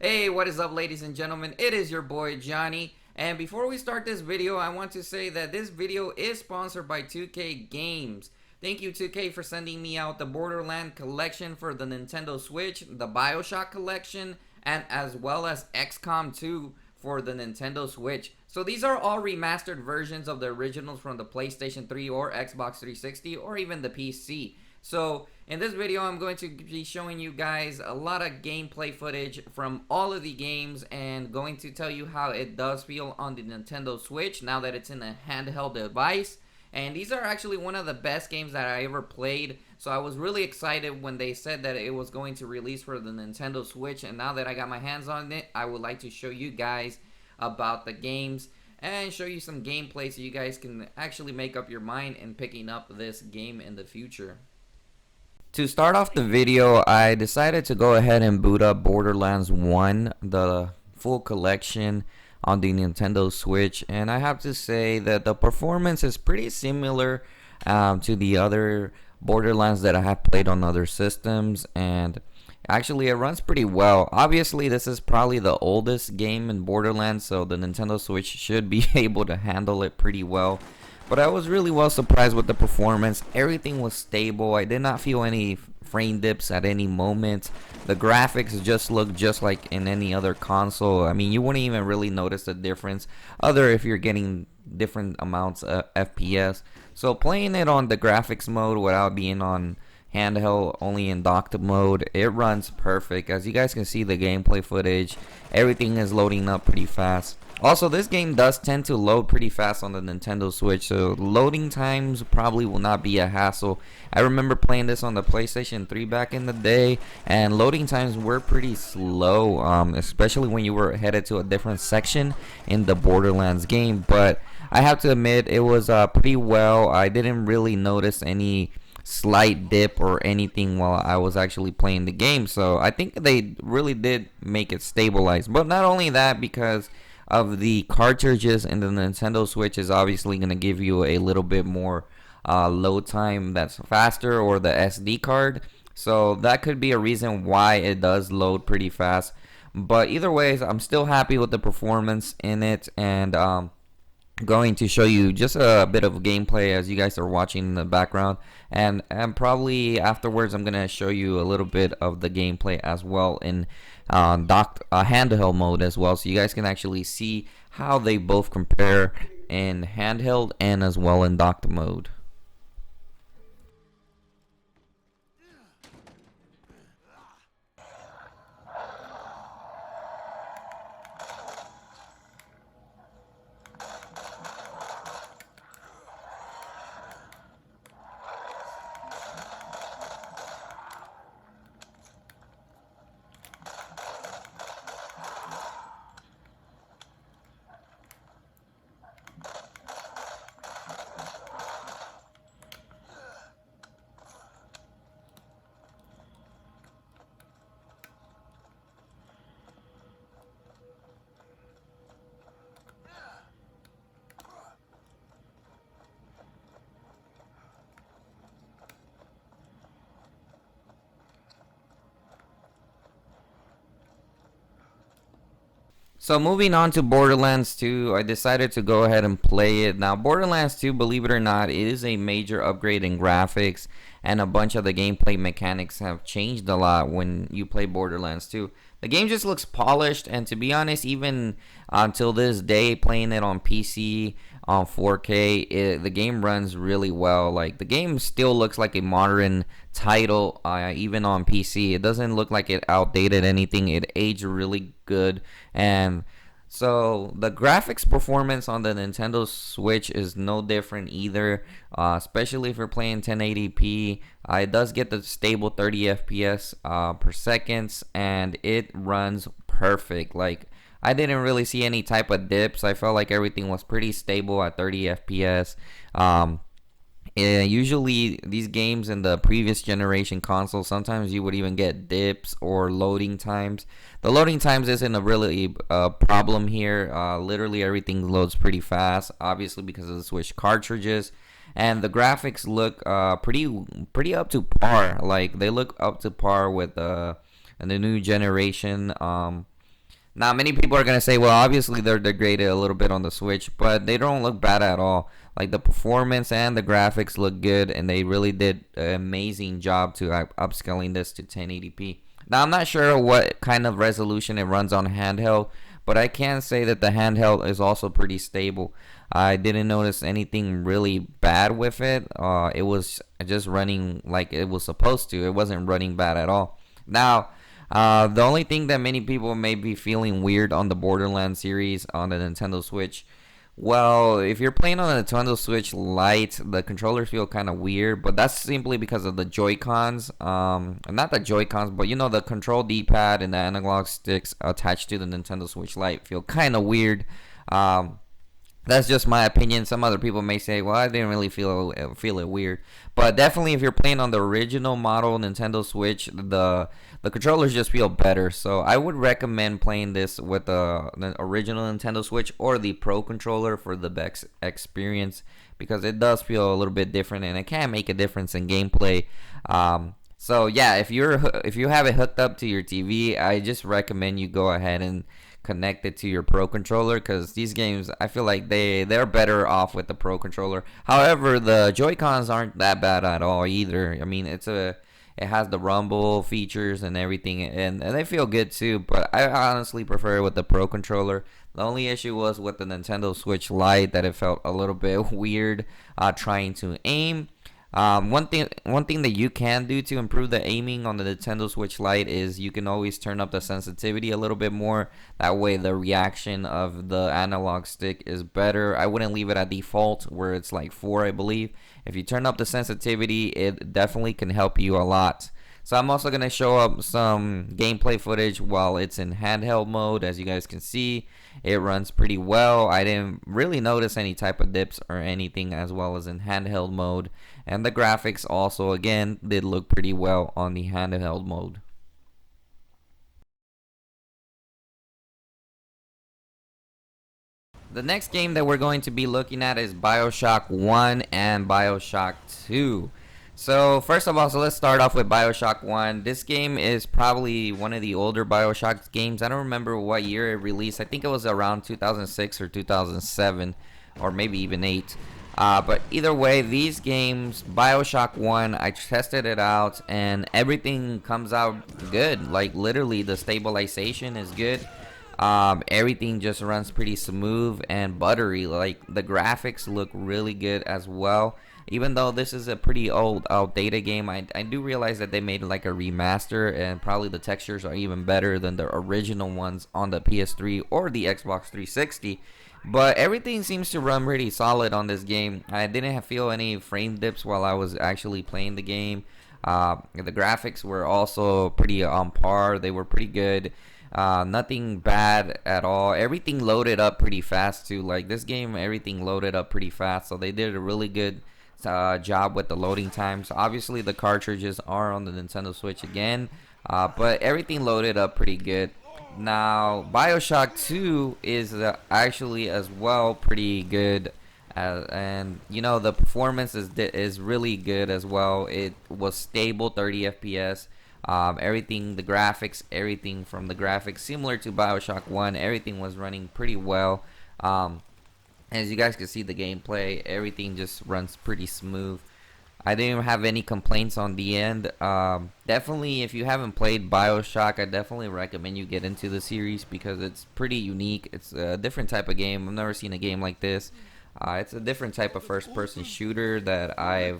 Hey, what is up, ladies and gentlemen? It is your boy Johnny. And before we start this video, I want to say that this video is sponsored by 2K Games. Thank you, 2K, for sending me out the Borderlands collection for the Nintendo Switch, the Bioshock Collection, and as well as XCOM 2 for the Nintendo Switch. So these are all remastered versions of the originals from the PlayStation 3 or Xbox 360 or even the PC. So in this video, I'm going to be showing you guys a lot of gameplay footage from all of the games and going to tell you how it does feel on the Nintendo Switch now that it's in a handheld device. And these are actually one of the best games that I ever played, so I was really excited when they said that it was going to release for the Nintendo Switch, and now that I got my hands on it, I would like to show you guys about the games and show you some gameplay so you guys can actually make up your mind in picking up this game in the future. To start off the video, I decided to go ahead and boot up Borderlands 1, the full collection on the Nintendo Switch, and I have to say that the performance is pretty similar to the other Borderlands that I have played on other systems, and actually it runs pretty well. Obviously, this is probably the oldest game in Borderlands, so the Nintendo Switch should be able to handle it pretty well. But I was really well surprised with the performance. Everything was stable. I did not feel any frame dips at any moment. The graphics just look just like in any other console. I mean, you wouldn't even really notice the difference other if you're getting different amounts of FPS. So playing it on the graphics mode without being on handheld, only in docked mode, it runs perfect. As you guys can see, the gameplay footage, everything is loading up pretty fast. Also, this game does tend to load pretty fast on the Nintendo Switch, so loading times probably will not be a hassle. I remember playing this on the PlayStation 3 back in the day, and loading times were pretty slow, especially when you were headed to a different section in the Borderlands game. But I have to admit, it was pretty well. I didn't really notice any slight dip or anything while I was actually playing the game, so I think they really did make it stabilize. But not only that, because of the cartridges in the Nintendo Switch is obviously going to give you a little bit more load time that's faster, or the SD card, so that could be a reason why it does load pretty fast. But either way, I'm still happy with the performance in it, and going to show you just a bit of gameplay as you guys are watching in the background, and probably afterwards I'm gonna show you a little bit of the gameplay as well in docked handheld mode as well, so you guys can actually see how they both compare in handheld and as well in docked mode. So moving on to Borderlands 2, I decided to go ahead and play it. Now Borderlands 2, believe it or not, it is a major upgrade in graphics, and a bunch of the gameplay mechanics have changed a lot when you play Borderlands 2. The game just looks polished, and to be honest, even until this day, playing it on PC on 4K, the game runs really well. Like, the game still looks like a modern title, even on PC. It doesn't look like it outdated anything. It aged really good, and so the graphics performance on the Nintendo Switch is no different either, especially if you're playing 1080p. It does get the stable 30 FPS per second, and it runs perfect. Like, I didn't really see any type of dips. I felt like everything was pretty stable at 30 FPS. Yeah, usually these games in the previous generation console, sometimes you would even get dips or loading times. The loading times isn't a really problem here. Literally everything loads pretty fast, obviously because of the Switch cartridges, and the graphics look pretty up to par. Like, they look up to par with the new generation. Now, many people are gonna say, well, obviously they're degraded a little bit on the Switch, but they don't look bad at all. Like the performance and the graphics look good, and they really did an amazing job to upscaling this to 1080p. Now, I'm not sure what kind of resolution it runs on handheld, but I can say that the handheld is also pretty stable. I didn't notice anything really bad with it. It was just running like it was supposed to. It wasn't running bad at all. Now, the only thing that many people may be feeling weird on the Borderlands series on the Nintendo Switch, well, if you're playing on a Nintendo Switch Lite, the controllers feel kind of weird, but that's simply because of the Joy-Cons. Not the Joy-Cons, but you know, the control D-pad and the analog sticks attached to the Nintendo Switch Lite feel kind of weird. That's just my opinion. Some other people may say, well, I didn't really feel it weird. But definitely if you're playing on the original model Nintendo Switch, the controllers just feel better. So I would recommend playing this with the original Nintendo Switch or the Pro controller for the best experience, because it does feel a little bit different and it can make a difference in gameplay. So yeah, if you have it hooked up to your TV, I just recommend you go ahead and connect it to your Pro controller, because these games, I feel like they're better off with the Pro controller. However, the Joy-Cons aren't that bad at all either. I mean, it has the rumble features and everything, and they feel good too, but I honestly prefer it with the Pro controller. The only issue was with the Nintendo Switch Lite that it felt a little bit weird trying to aim. One thing that you can do to improve the aiming on the Nintendo Switch Lite is you can always turn up the sensitivity a little bit more. That way the reaction of the analog stick is better. I wouldn't leave it at default where it's like 4, I believe. If you turn up the sensitivity, it definitely can help you a lot. So I'm also going to show up some gameplay footage while it's in handheld mode. As you guys can see, it runs pretty well. I didn't really notice any type of dips or anything, as well as in handheld mode. And the graphics also, again, did look pretty well on the handheld mode. The next game that we're going to be looking at is Bioshock 1 and Bioshock 2. So first of all, let's start off with Bioshock 1. This game is probably one of the older Bioshock games. I don't remember what year it released. I think it was around 2006 or 2007, or maybe even 8. But either way, these games, Bioshock 1, I tested it out and everything comes out good. Like literally the stabilization is good. Everything just runs pretty smooth and buttery. Like the graphics look really good as well. Even though this is a pretty outdated game, I do realize that they made like a remaster, and probably the textures are even better than the original ones on the PS3 or the Xbox 360. But everything seems to run pretty solid on this game. I didn't feel any frame dips while I was actually playing the game. The graphics were also pretty on par. They were pretty good. Nothing bad at all. Everything loaded up pretty fast too. Like this game, everything loaded up pretty fast. So they did a really good job with the loading times. Obviously, the cartridges are on the Nintendo Switch again, but everything loaded up pretty good. Now, Bioshock 2 is actually as well pretty good, and you know the performance is really good as well. It was stable 30 FPS. Everything, the graphics, everything from the graphics similar to Bioshock 1. Everything was running pretty well. As you guys can see, the gameplay, everything just runs pretty smooth. I didn't have any complaints on the end. Definitely, if you haven't played Bioshock, I definitely recommend you get into the series because it's pretty unique. It's a different type of game. I've never seen a game like this. It's a different type of first-person shooter that I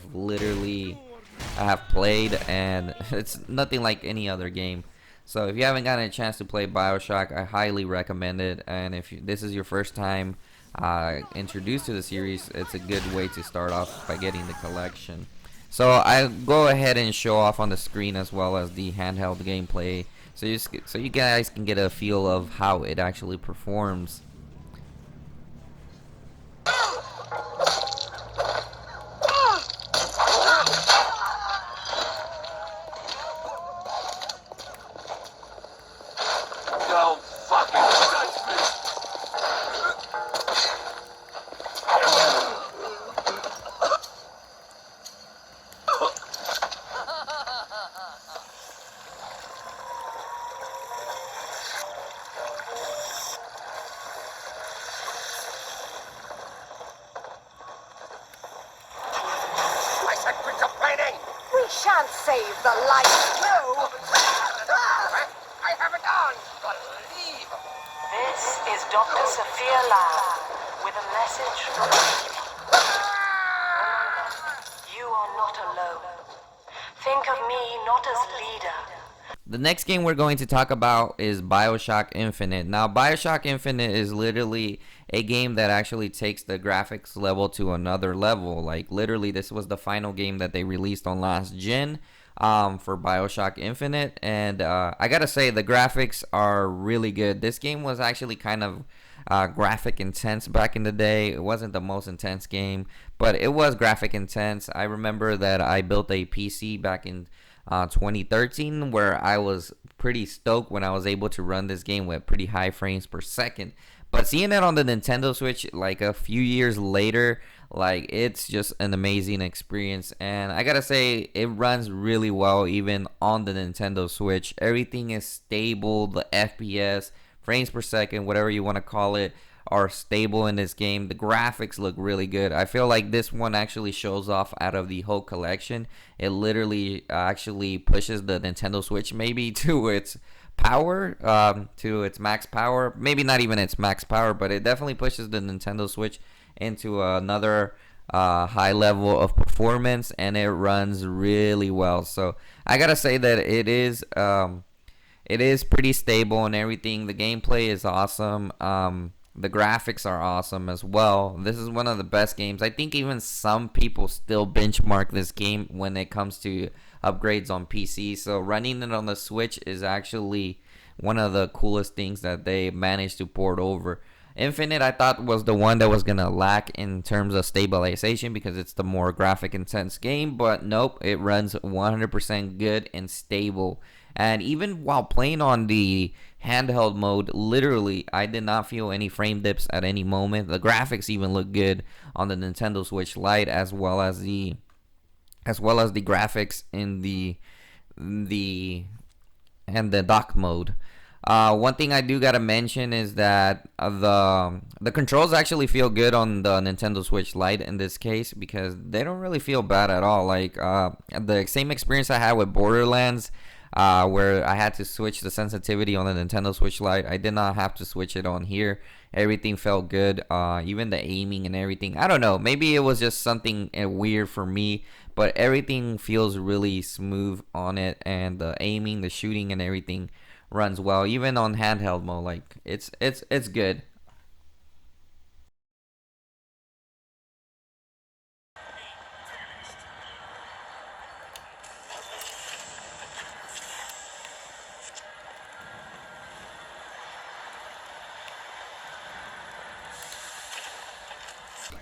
have played, and it's nothing like any other game. So if you haven't gotten a chance to play Bioshock, I highly recommend it. And if this is your first time introduced to the series, it's a good way to start off by getting the collection. So I go ahead and show off on the screen as well as the handheld gameplay, so you guys can get a feel of how it actually performs. Don't fucking touch me! save the life. No! I have it on. Believe. This is Dr. Sophia Lau with a message from you. You are not alone. Think of me not as leader. The next game we're going to talk about is Bioshock Infinite. Now, Bioshock Infinite is literally a game that actually takes the graphics level to another level. Like, literally, this was the final game that they released on last gen for Bioshock Infinite. And I gotta say, the graphics are really good. This game was actually kind of graphic intense back in the day. It wasn't the most intense game, but it was graphic intense. I remember that I built a PC back in 2013 where I was pretty stoked when I was able to run this game with pretty high frames per second. But seeing it on the Nintendo Switch like a few years later, like, it's just an amazing experience. And I gotta say, it runs really well even on the Nintendo Switch. Everything is stable. The FPS, frames per second, whatever you want to call it, are stable in this game. The graphics look really good. I feel like this one actually shows off out of the whole collection. It literally actually pushes the Nintendo Switch maybe to its power, to its max power. Maybe not even its max power, but it definitely pushes the Nintendo Switch into another high level of performance, and it runs really well. So I gotta say that it is pretty stable and everything. The gameplay is awesome. The graphics are awesome as well. This is one of the best games. I think even some people still benchmark this game when it comes to upgrades on PC. So running it on the Switch is actually one of the coolest things that they managed to port over. Infinite, I thought, was the one that was going to lack in terms of stabilization because it's the more graphic intense game. But nope, it runs 100% good and stable. And even while playing on the handheld mode, literally, I did not feel any frame dips at any moment. The graphics even look good on the Nintendo Switch Lite, as well as the graphics in the dock mode. One thing I do gotta mention is that the controls actually feel good on the Nintendo Switch Lite in this case, because they don't really feel bad at all. Like the same experience I had with Borderlands, where I had to switch the sensitivity on the Nintendo Switch Lite. I did not have to switch it on here. Everything felt good, even the aiming and everything. I don't know, maybe it was just something weird for me, but everything feels really smooth on it, and the aiming, the shooting, and everything runs well, even on handheld mode. Like, it's good.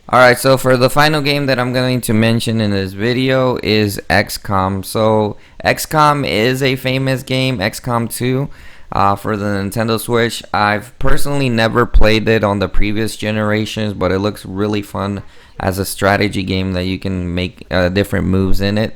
Alright, so for the final game that I'm going to mention in this video is XCOM. So XCOM is a famous game, XCOM 2, for the Nintendo Switch. I've personally never played it on the previous generations, but it looks really fun as a strategy game that you can make different moves in it.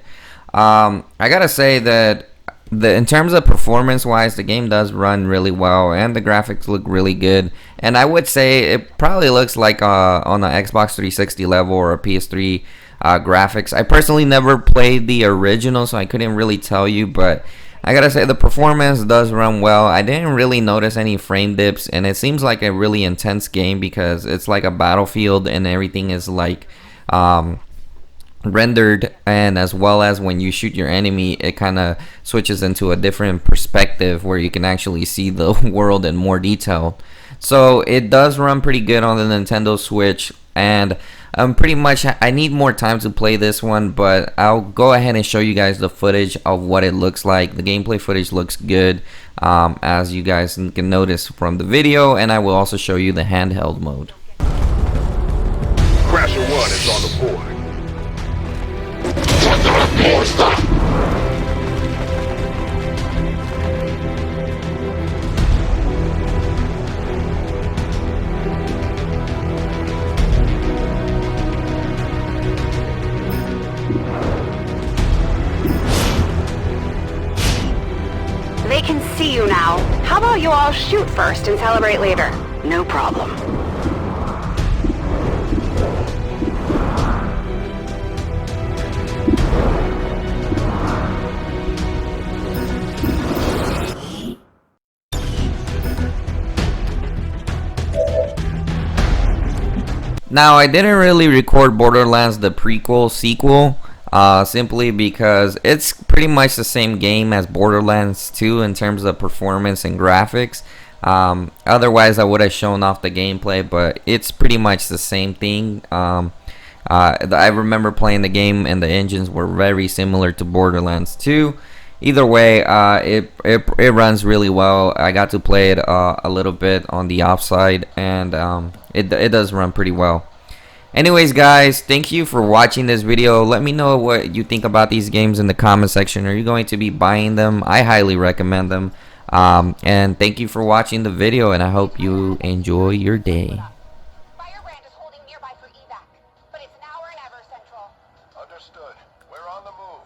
I gotta say that in terms of performance wise, the game does run really well, and the graphics look really good. And I would say it probably looks like on an Xbox 360 level or a PS3 graphics. I personally never played the original, so I couldn't really tell you, but I gotta say the performance does run well. I didn't really notice any frame dips, and it seems like a really intense game because it's like a battlefield and everything is like rendered, and as well as when you shoot your enemy, it kind of switches into a different perspective where you can actually see the world in more detail. So it does run pretty good on the Nintendo Switch, and pretty much I need more time to play this one, but I'll go ahead and show you guys the footage of what it looks like. The gameplay footage looks good, as you guys can notice from the video, and I will also show you the handheld mode. Crasher 1 is on the board. They can see you now. How about you all shoot first and celebrate later? No problem. Now, I didn't really record Borderlands the prequel sequel, simply because it's pretty much the same game as Borderlands 2 in terms of performance and graphics. Otherwise, I would have shown off the gameplay, but it's pretty much the same thing. I remember playing the game and the engines were very similar to Borderlands 2. Either way, it runs really well. I got to play it a little bit on the offside, and it does run pretty well. Anyways, guys, thank you for watching this video. Let me know what you think about these games in the comment section. Are you going to be buying them? I highly recommend them. And thank you for watching the video, and I hope you enjoy your day. Firebrand is holding nearby for evac, but it's now or never, Central. Understood. We're on the move.